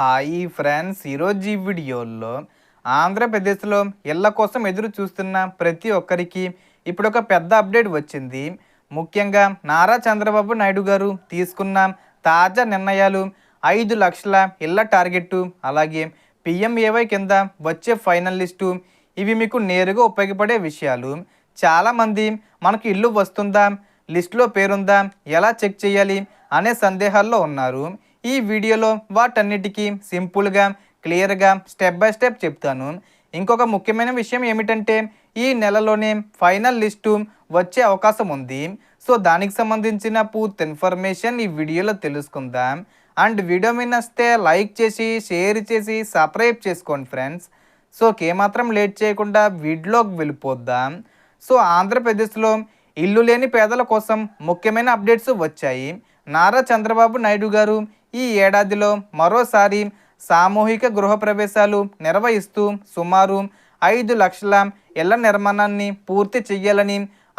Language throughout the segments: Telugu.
హాయ్ ఫ్రెండ్స్, ఈరోజు ఈ వీడియోలో ఆంధ్రప్రదేశ్లో ఇళ్ల కోసం ఎదురు చూస్తున్న ప్రతి ఒక్కరికి ఇప్పుడు ఒక పెద్ద అప్డేట్ వచ్చింది. ముఖ్యంగా నారా చంద్రబాబు నాయుడు గారు తీసుకున్న తాజా నిర్ణయాలు, 5 లక్షల ఇళ్ల టార్గెట్టు, అలాగే పిఎంఏవై కింద వచ్చే ఫైనల్ లిస్టు, ఇవి మీకు నేరుగా ఉపయోగపడే విషయాలు. చాలామంది మనకు ఇల్లు వస్తుందా, లిస్టులో పేరుందా, ఎలా చెక్ చేయాలి అనే సందేహాల్లో ఉన్నారు. ఈ వీడియోలో వాటన్నిటికీ సింపుల్గా, క్లియర్గా, స్టెప్ బై స్టెప్ చెప్తాను. ఇంకొక ముఖ్యమైన విషయం ఏమిటంటే, ఈ నెలలోనే ఫైనల్ లిస్టు వచ్చే అవకాశం ఉంది. సో దానికి సంబంధించిన పూర్తి ఇన్ఫర్మేషన్ ఈ వీడియోలో తెలుసుకుందాం. అండ్ వీడియో మీద నచ్చితే లైక్ చేసి, షేర్ చేసి, సబ్స్క్రైబ్ చేసుకోండి ఫ్రెండ్స్. సో ఏమాత్రం లేట్ చేయకుండా వీడియోకి వెళ్ళిపోద్దాం. సో ఆంధ్రప్రదేశ్లో ఇల్లు లేని పేదల కోసం ముఖ్యమైన అప్డేట్స్ వచ్చాయి. నారా చంద్రబాబు నాయుడు గారు ఈ ఏడాదిలో మరోసారి సామూహిక గృహప్రవేశాలు నిర్వహిస్తూ సుమారు 5 లక్షల ఇళ్ల నిర్మాణాన్ని పూర్తి చేయాలని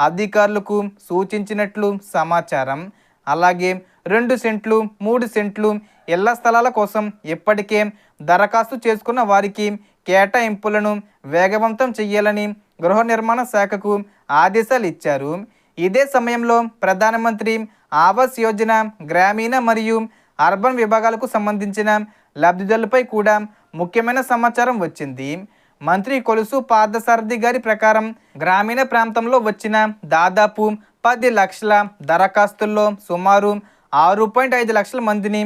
అధికారులకు సూచించినట్లు సమాచారం. అలాగే 2 సెంట్లు, 3 సెంట్లు ఇళ్ల స్థలాల కోసం ఇప్పటికే దరఖాస్తు చేసుకున్న వారికి కేటాయింపులను వేగవంతం చేయాలని గృహ నిర్మాణ శాఖకు ఆదేశాలు ఇచ్చారు. ఇదే సమయంలో ప్రధానమంత్రి ఆవాస్ యోజన గ్రామీణ మరియు అర్బన్ విభాగాలకు సంబంధించిన లబ్ధిదారులపై కూడా ముఖ్యమైన సమాచారం వచ్చింది. మంత్రి కొలుసు పార్థసారథి గారి ప్రకారం గ్రామీణ ప్రాంతంలో వచ్చిన దాదాపు 10 లక్షల దరఖాస్తుల్లో సుమారు 6.5 లక్షల మందిని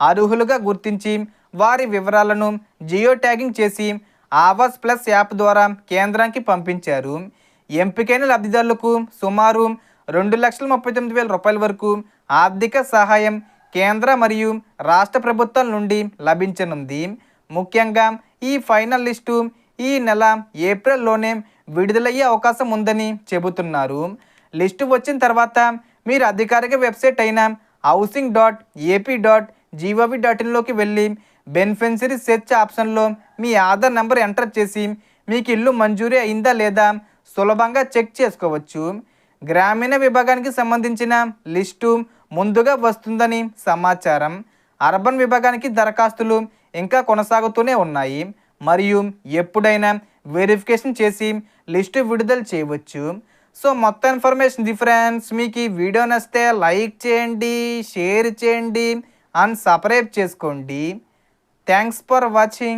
అర్హులుగా గుర్తించి వారి వివరాలను జియో ట్యాగింగ్ చేసి ఆవాస్ ప్లస్ యాప్ ద్వారా కేంద్రానికి పంపించారు. ఎంపికైన లబ్ధిదారులకు సుమారు 2,39,000 రూపాయల వరకు ఆర్థిక సహాయం కేంద్ర మరియు రాష్ట్ర ప్రభుత్వాల నుండి లభించనుంది. ముఖ్యంగా ఈ ఫైనల్ లిస్టు ఈ నెల ఏప్రిల్లోనే విడుదలయ్యే అవకాశం ఉందని చెబుతున్నారు. లిస్టు వచ్చిన తర్వాత మీరు అధికారిక వెబ్సైట్ అయిన housing.ap.gov.in వెళ్ళి బెనిఫిషరీ సెర్చ్ ఆప్షన్లో మీ ఆధార్ నెంబర్ ఎంటర్ చేసి మీకు ఇల్లు మంజూరీ అయిందా లేదా సులభంగా చెక్ చేసుకోవచ్చు. గ్రామీణ విభాగానికి సంబంధించిన లిస్టు ముందుగా వస్తుందని సమాచారం. అర్బన్ విభాగానికి దరఖాస్తులు ఇంకా కొనసాగుతూనే ఉన్నాయి మరియు ఎప్పుడైనా వెరిఫికేషన్ చేసి లిస్టు విడుదల చేయవచ్చు. సో మొత్తం ఇన్ఫర్మేషన్ ఫ్రెండ్స్, మీకు ఈ వీడియో నచ్చితే లైక్ చేయండి, షేర్ చేయండి అండ్ సబ్స్క్రైబ్ చేసుకోండి. Thanks for watching.